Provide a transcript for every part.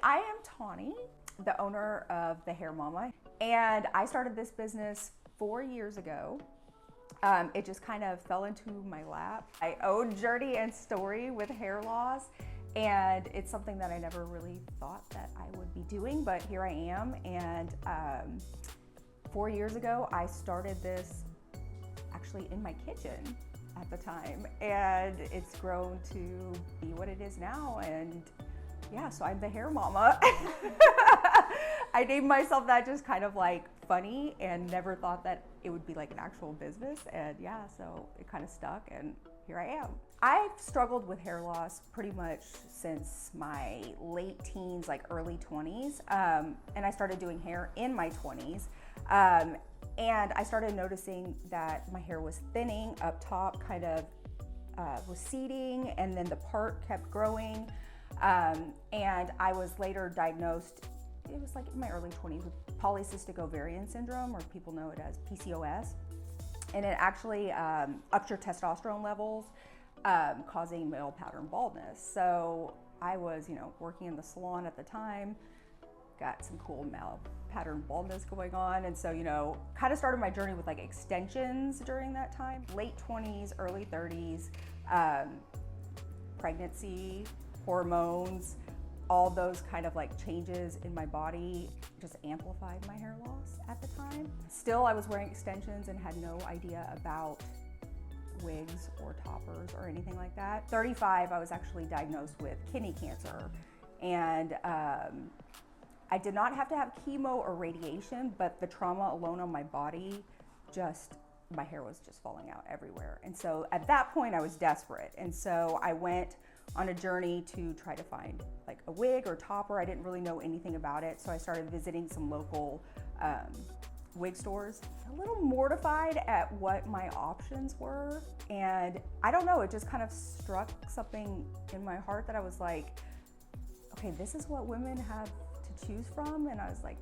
I am Tawny, the owner of The Hair Mama, and I started this business 4 years ago. It just kind of fell into my lap. I own journey and story with hair loss, and it's something that I never really thought that I would be doing, but here I am. And 4 years ago, I started this actually in my kitchen at the time, and it's grown to be what it is now. And yeah, so I'm the hair mama. I named myself that just kind of like funny, and never thought that it would be like an actual business. And yeah, so it kind of stuck, and here I am. I've struggled with hair loss pretty much since my late teens, like early 20s. And I started doing hair in my 20s. And I started noticing that my hair was thinning up top, kind of receding, and then the part kept growing. And I was later diagnosed, it was like in my early 20s, with polycystic ovarian syndrome, or people know it as PCOS. And it actually ups your testosterone levels, causing male pattern baldness. So I was, working in the salon at the time, got some cool male pattern baldness going on. And so, kind of started my journey with like extensions during that time. Late 20s, early 30s, pregnancy, hormones, all those kind of like changes in my body just amplified my hair loss at the time. Still, I was wearing extensions and had no idea about wigs or toppers or anything like that. 35, I was actually diagnosed with kidney cancer. And I did not have to have chemo or radiation, but the trauma alone on my body, my hair was just falling out everywhere. And so at that point I was desperate. And so I went on a journey to try to find like a wig or topper. I didn't really know anything about it. So I started visiting some local wig stores, a little mortified at what my options were. And I don't know, it just kind of struck something in my heart that I was like, okay, this is what women have to choose from. And I was like,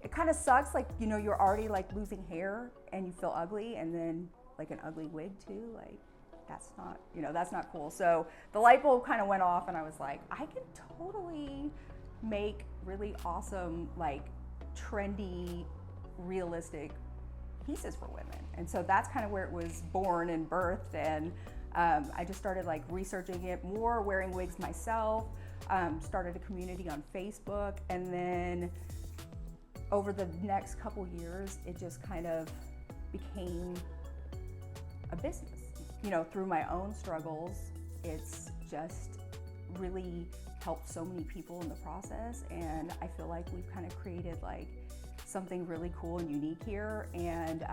it kind of sucks. Like, you're already like losing hair and you feel ugly, and then like an ugly wig too. Like, that's not cool. So the light bulb kind of went off, and I was like, I can totally make really awesome, like trendy, realistic pieces for women. And so that's kind of where it was born and birthed. And I just started like researching it more, wearing wigs myself, started a community on Facebook. And then over the next couple years, it just kind of became a business. Through my own struggles, it's just really helped so many people in the process. And I feel like we've kind of created like something really cool and unique here. And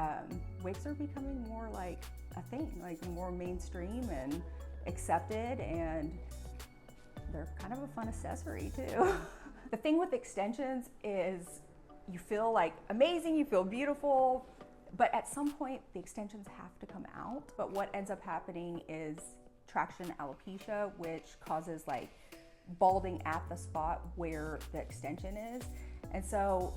wigs are becoming more like a thing, like more mainstream and accepted, and they're kind of a fun accessory too. The thing with extensions is you feel like amazing, you feel beautiful, but at some point the extensions have to come out. But what ends up happening is traction alopecia, which causes like balding at the spot where the extension is. And so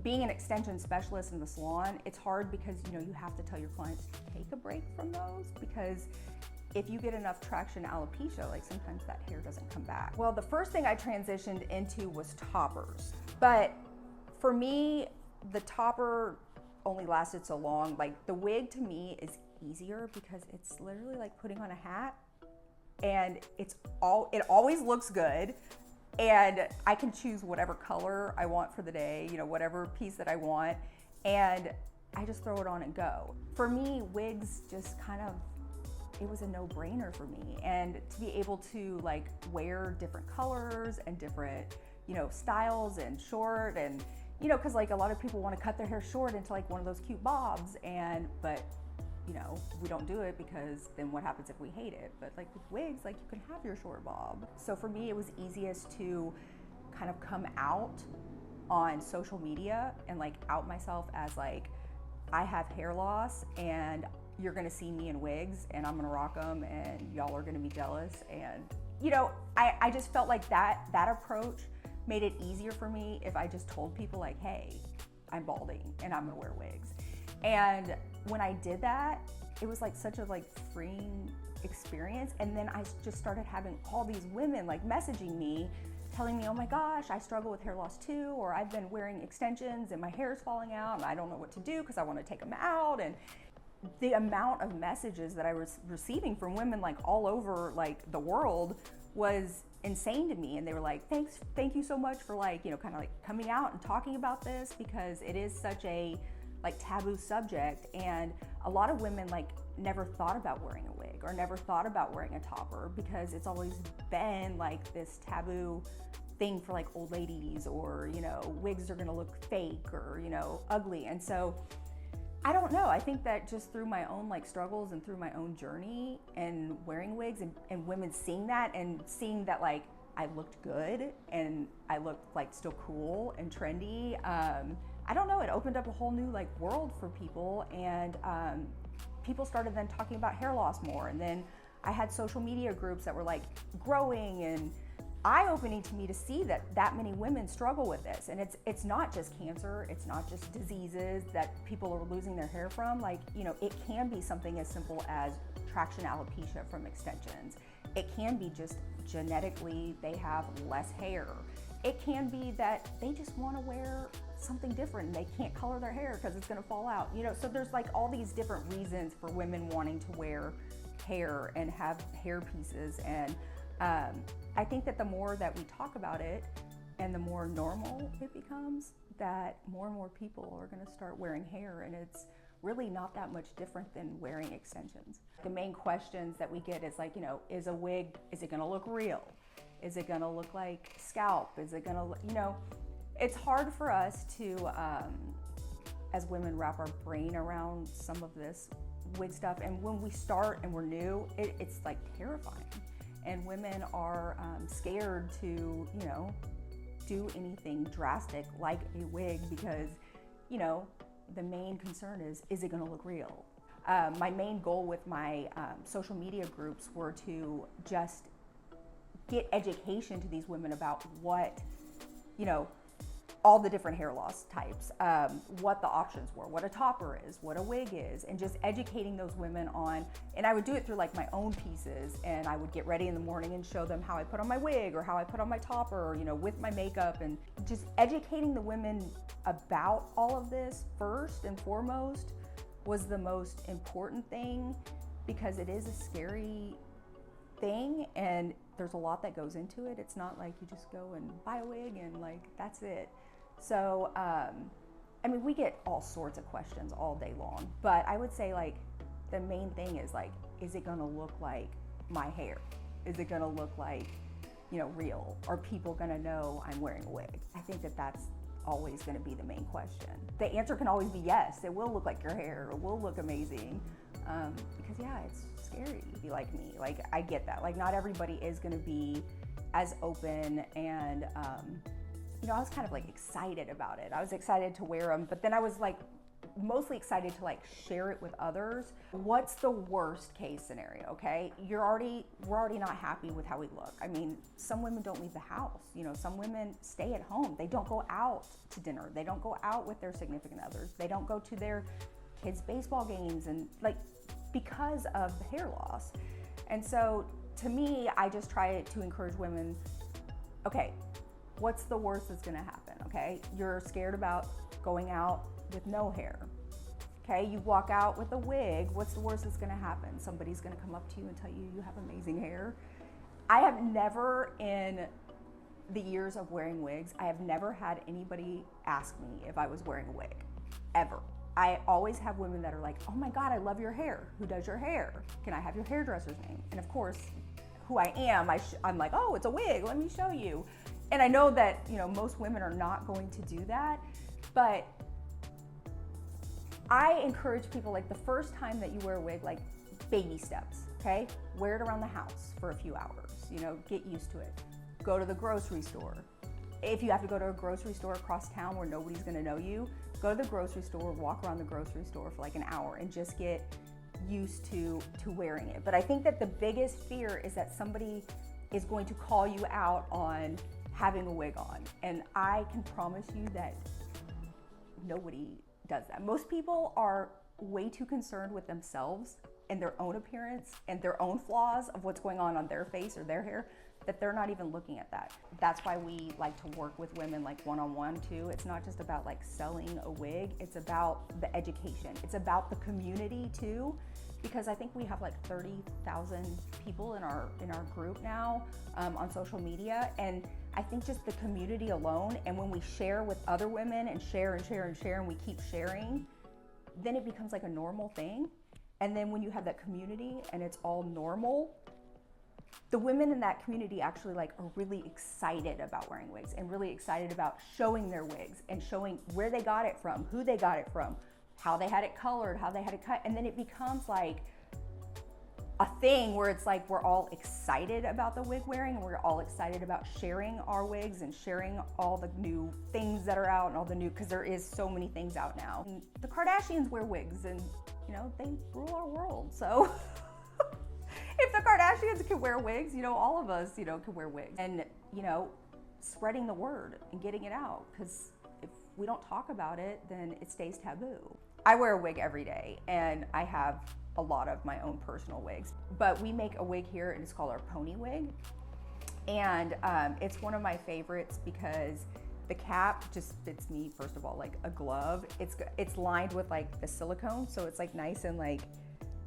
being an extension specialist in the salon, it's hard because you have to tell your clients to take a break from those, because if you get enough traction alopecia, like sometimes that hair doesn't come back. Well, the first thing I transitioned into was toppers. But for me, the topper only lasted so long. Like the wig to me is easier because it's literally like putting on a hat, and it always looks good, and I can choose whatever color I want for the day, whatever piece that I want, and I just throw it on and go. For me, wigs just it was a no-brainer for me. And to be able to like wear different colors and different, styles, and short, and because like a lot of people want to cut their hair short into like one of those cute bobs, but we don't do it because then what happens if we hate it? But like with wigs, like you can have your short bob. So for me, it was easiest to kind of come out on social media and like out myself as like, I have hair loss, and you're gonna see me in wigs, and I'm gonna rock them, and y'all are gonna be jealous. And I just felt like that approach made it easier for me if I just told people like, hey, I'm balding and I'm gonna wear wigs. And when I did that, it was like such a like freeing experience. And then I just started having all these women like messaging me telling me, oh my gosh, I struggle with hair loss too, or I've been wearing extensions and my hair's falling out and I don't know what to do because I want to take them out. And the amount of messages that I was receiving from women like all over like the world was insane to me. And they were like, thank you so much for like, you know, kind of like coming out and talking about this, because it is such a like taboo subject. And a lot of women like never thought about wearing a wig or never thought about wearing a topper, because it's always been like this taboo thing for like old ladies, or, you know, wigs are gonna look fake or, you know, ugly. And so I don't know, I think that just through my own like struggles and through my own journey and wearing wigs and women seeing that and seeing that like I looked good and I looked like still cool and trendy, I don't know, it opened up a whole new like world for people. And people started then talking about hair loss more. And then I had social media groups that were like growing and eye-opening to me to see that many women struggle with this. And it's not just cancer, it's not just diseases that people are losing their hair from. Like, you know, it can be something as simple as traction alopecia from extensions. It can be just genetically they have less hair. It can be that they just want to wear something different and they can't color their hair because it's going to fall out. You know, so there's like all these different reasons for women wanting to wear hair and have hair pieces. And I think that the more that we talk about it and the more normal it becomes, that more and more people are going to start wearing hair, and it's really not that much different than wearing extensions. The main questions that we get is like, you know, is a wig, is it going to look real? Is it going to look like scalp? Is it going to, you know, it's hard for us to, as women, wrap our brain around some of this wig stuff. And when we start and we're new, it's like terrifying. And women are scared to, you know, do anything drastic like a wig because, you know, the main concern is it gonna look real? My main goal with my social media groups were to just get education to these women about what, you know, all the different hair loss types, what the options were, what a topper is, what a wig is, and just educating those women on, and I would do it through like my own pieces, and I would get ready in the morning and show them how I put on my wig or how I put on my topper, or, you know, with my makeup, and just educating the women about all of this first and foremost was the most important thing, because it is a scary thing and there's a lot that goes into it. It's not like you just go and buy a wig and like that's it. So I mean, we get all sorts of questions all day long, but I would say like the main thing is like, is it gonna look like my hair? Is it gonna look like, you know, real? Are people gonna know I'm wearing a wig? I think that that's always gonna be the main question. The answer can always be yes, it will look like your hair, it will look amazing, because yeah, it's scary to be like me. Like, I get that. Like, not everybody is gonna be as open, and you know, I was kind of like excited about it. I was excited to wear them, but then I was like mostly excited to like share it with others. What's the worst case scenario? Okay, we're already not happy with how we look. I mean, some women don't leave the house. You know, some women stay at home. They don't go out to dinner. They don't go out with their significant others. They don't go to their kids' baseball games, and like, because of the hair loss. And so to me, I just try to encourage women, okay, what's the worst that's gonna happen? Okay, you're scared about going out with no hair. Okay, you walk out with a wig, what's the worst that's gonna happen? Somebody's gonna come up to you and tell you you have amazing hair. I have never, in the years of wearing wigs, I have never had anybody ask me if I was wearing a wig, ever. I always have women that are like, oh my God, I love your hair. Who does your hair? Can I have your hairdresser's name? And of course, who I am, I'm like, oh, it's a wig, let me show you. And I know that, you know, most women are not going to do that, but I encourage people, like, the first time that you wear a wig, like, baby steps, okay? Wear it around the house for a few hours, you know, get used to it. Go to the grocery store. If you have to go to a grocery store across town where nobody's gonna know you, go to the grocery store, walk around the grocery store for like an hour and just get used to wearing it. But I think that the biggest fear is that somebody is going to call you out on having a wig on. And I can promise you that nobody does that. Most people are way too concerned with themselves in their own appearance and their own flaws of what's going on their face or their hair, that they're not even looking at that. That's why we like to work with women like one-on-one too. It's not just about like selling a wig, it's about the education. It's about the community too, because I think we have like 30,000 people in our group now on social media. And I think just the community alone, and when we share with other women and share and share and share and we keep sharing, then it becomes like a normal thing. And then when you have that community and it's all normal, the women in that community actually like are really excited about wearing wigs and really excited about showing their wigs and showing where they got it from, who they got it from, how they had it colored, how they had it cut. And then it becomes like a thing where it's like we're all excited about the wig wearing and we're all excited about sharing our wigs and sharing all the new things that are out and all the new, because there is so many things out now. And the Kardashians wear wigs and, you know, they rule our world. So if the Kardashians can wear wigs, you know, all of us, you know, can wear wigs. And, you know, spreading the word and getting it out, because if we don't talk about it, then it stays taboo. I wear a wig every day and I have a lot of my own personal wigs, but we make a wig here and it's called our pony wig. And it's one of my favorites because the cap just fits me, first of all, like a glove. It's lined with like the silicone, so it's like nice and like,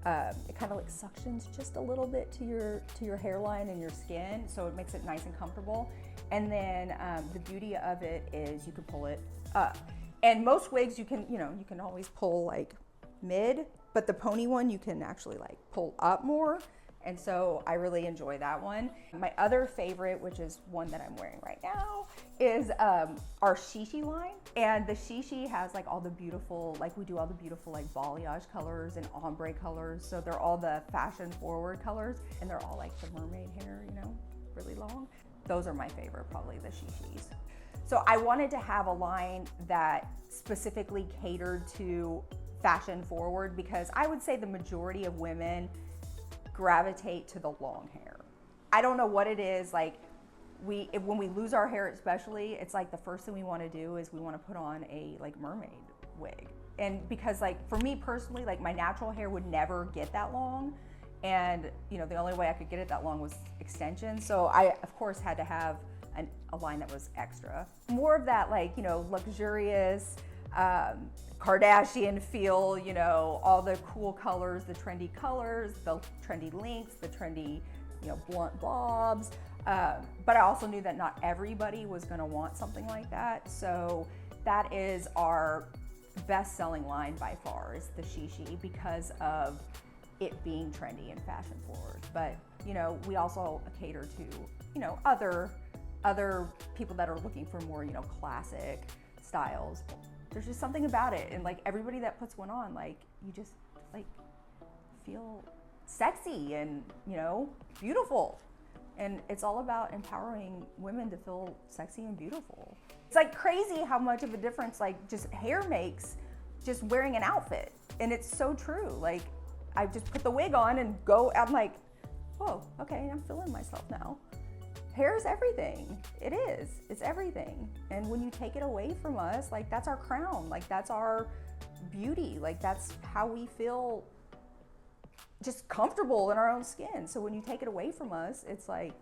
it kind of like suctions just a little bit to your hairline and your skin, so it makes it nice and comfortable. And then the beauty of it is you can pull it up. And most wigs you can always pull like mid, but the pony one you can actually like pull up more. And so I really enjoy that one. My other favorite, which is one that I'm wearing right now, is our Shishi line. And the Shishi has like all the beautiful, like we do all the beautiful like balayage colors and ombre colors. So they're all the fashion forward colors and they're all like the mermaid hair, you know, really long. Those are my favorite, probably the Shishis. So I wanted to have a line that specifically catered to fashion forward, because I would say the majority of women gravitate to the long hair. I don't know what it is, like when we lose our hair especially, it's like the first thing we want to do is we want to put on a like mermaid wig. And because like for me personally, like my natural hair would never get that long, and you know the only way I could get it that long was extensions. So I of course had to have a line that was extra, more of that like, you know, luxurious Kardashian feel, you know, all the cool colors, the trendy lengths, the trendy, you know, blunt blobs. But I also knew that not everybody was gonna want something like that. So that is our best-selling line by far, is the Shishi, because of it being trendy and fashion forward. But, you know, we also cater to, you know, other people that are looking for more, you know, classic styles. There's just something about it, and like everybody that puts one on, like you just like feel sexy and, you know, beautiful. And it's all about empowering women to feel sexy and beautiful. It's like crazy how much of a difference like just hair makes, just wearing an outfit. And it's so true. Like I just put the wig on and go, I'm like, whoa, okay, I'm feeling myself now. Hair is everything. It is. It's everything. And when you take it away from us, like that's our crown. Like that's our beauty. Like that's how we feel just comfortable in our own skin. So when you take it away from us, it's like,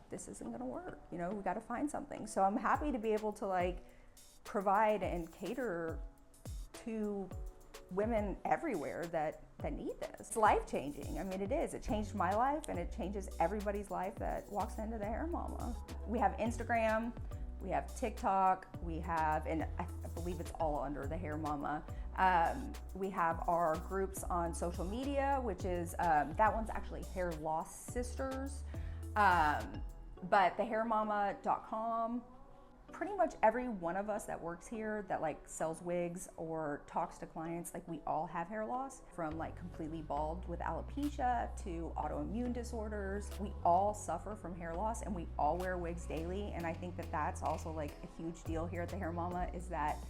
this isn't gonna work. You know, we gotta find something. So I'm happy to be able to like provide and cater to women everywhere that need this. It's life-changing. I mean, it is. It changed my life and it changes everybody's life that walks into the Hair Mama. We have Instagram, we have TikTok, we have, and I believe it's all under the Hair Mama. We have our groups on social media, which is, that one's actually Hair Loss Sisters, but thehairmama.com. Pretty much every one of us that works here that like sells wigs or talks to clients, like we all have hair loss, from like completely bald with alopecia to autoimmune disorders. We all suffer from hair loss and we all wear wigs daily. And I think that that's also like a huge deal here at the Hair Mama, is that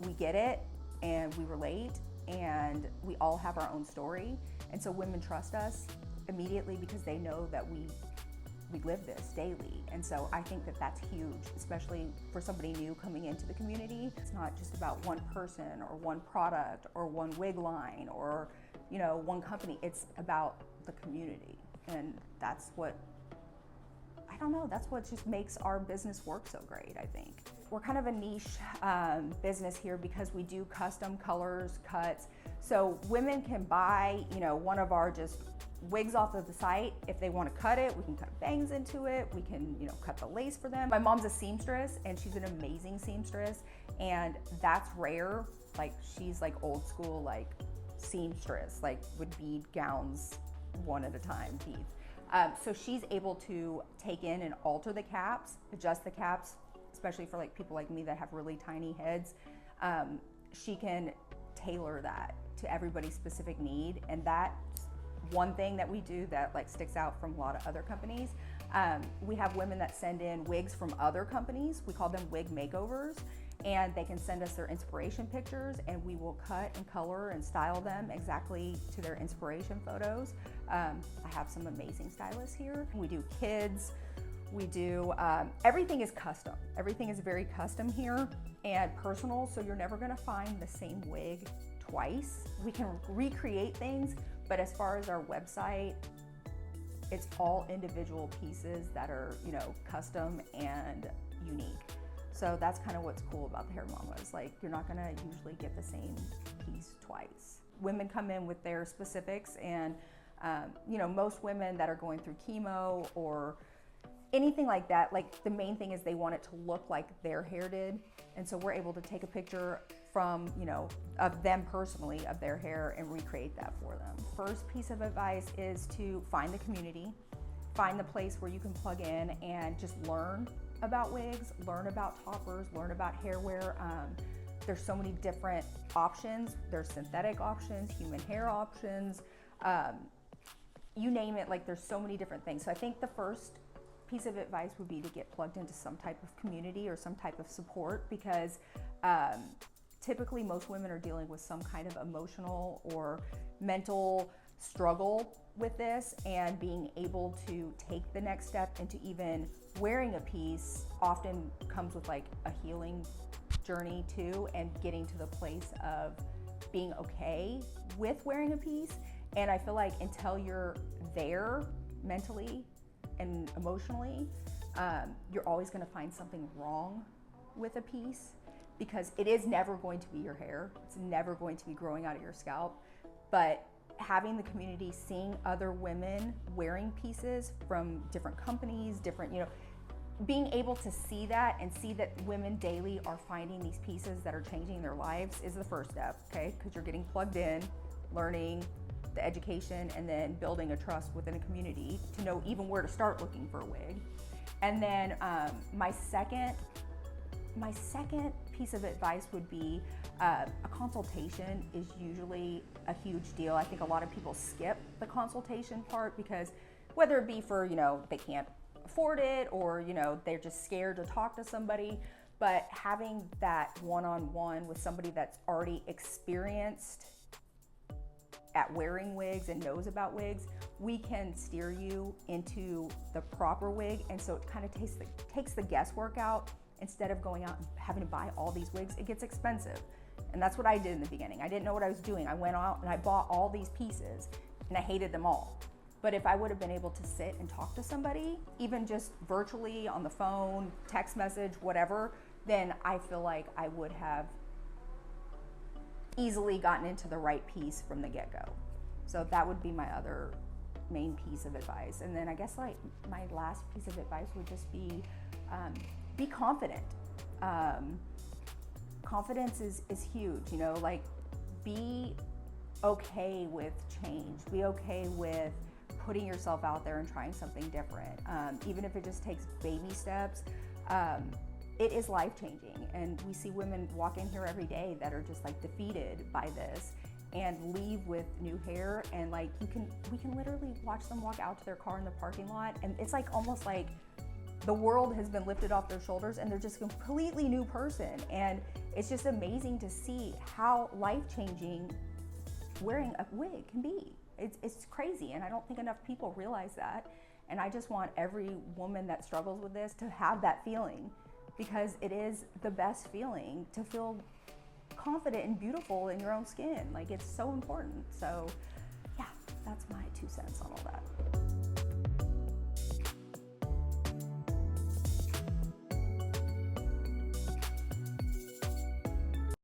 we get it and we relate and we all have our own story. And so women trust us immediately because they know that we live this daily. And so I think that that's huge, especially for somebody new coming into the community. It's not just about one person or one product or one wig line or, one company. It's about the community, and that's what, I don't know, that's what just makes our business work so great, I think. We're kind of a niche business here because we do custom colors, cuts. So women can buy, one of our just wigs off of the site. If they want to cut it, we can cut bangs into it. We can, cut the lace for them. My mom's a seamstress, and she's an amazing seamstress, and that's rare. Like, she's like old school, like seamstress, like would bead gowns one at a time, beads. So she's able to take in and alter the caps, adjust the caps, especially for like people like me that have really tiny heads. She can tailor that to everybody's specific need, and that's one thing that we do that like sticks out from a lot of other companies. We have women that send in wigs from other companies. We call them wig makeovers, and they can send us their inspiration pictures, and we will cut and color and style them exactly to their inspiration photos. I have some amazing stylists here. We do kids, we do, everything is custom. Everything is very custom here and personal, so you're never gonna find the same wig twice. We can recreate things, but as far as our website, it's all individual pieces that are, custom and unique. So that's kind of what's cool about the Hair Mamas. Like, you're not gonna usually get the same piece twice. Women come in with their specifics, and most women that are going through chemo or anything like that, like the main thing is they want it to look like their hair did. And so we're able to take a picture from, of them personally, of their hair, and recreate that for them. First piece of advice is to find the community, find the place where you can plug in and just learn about wigs, learn about toppers, learn about hair wear. There's so many different options. There's synthetic options, human hair options, you name it, like there's so many different things. So I think the first piece of advice would be to get plugged into some type of community or some type of support, because typically most women are dealing with some kind of emotional or mental struggle with this, and being able to take the next step into even wearing a piece often comes with like a healing journey too, and getting to the place of being okay with wearing a piece. And I feel like until you're there mentally and emotionally, you're always going to find something wrong with a piece, because it is never going to be your hair. It's never going to be growing out of your scalp. But having the community, seeing other women wearing pieces from different companies, different, being able to see that and see that women daily are finding these pieces that are changing their lives is the first step, okay? Because you're getting plugged in, learning the education, and then building a trust within a community to know even where to start looking for a wig. And then my second piece of advice would be a consultation is usually a huge deal. I think a lot of people skip the consultation part because whether it be for, they can't afford it, or, they're just scared to talk to somebody. But having that one-on-one with somebody that's already experienced at wearing wigs and knows about wigs, we can steer you into the proper wig. And so it kind of takes the guesswork out. Instead of going out and having to buy all these wigs, it gets expensive. And that's what I did in the beginning. I didn't know what I was doing. I went out and I bought all these pieces, and I hated them all. But if I would have been able to sit and talk to somebody, even just virtually on the phone, text message, whatever, then I feel like I would have easily gotten into the right piece from the get-go. So that would be my other main piece of advice. And then I guess like my last piece of advice would just be confident. Confidence is huge, like be okay with change. Be okay with putting yourself out there and trying something different. Even if it just takes baby steps, it is life-changing. And we see women walk in here every day that are just like defeated by this and leave with new hair, and like we can literally watch them walk out to their car in the parking lot, and it's like almost like the world has been lifted off their shoulders and they're just a completely new person. And it's just amazing to see how life-changing wearing a wig can be. It's crazy, and I don't think enough people realize that. And I just want every woman that struggles with this to have that feeling, because it is the best feeling to feel confident and beautiful in your own skin. Like, it's so important. So that's my 2 cents on all that.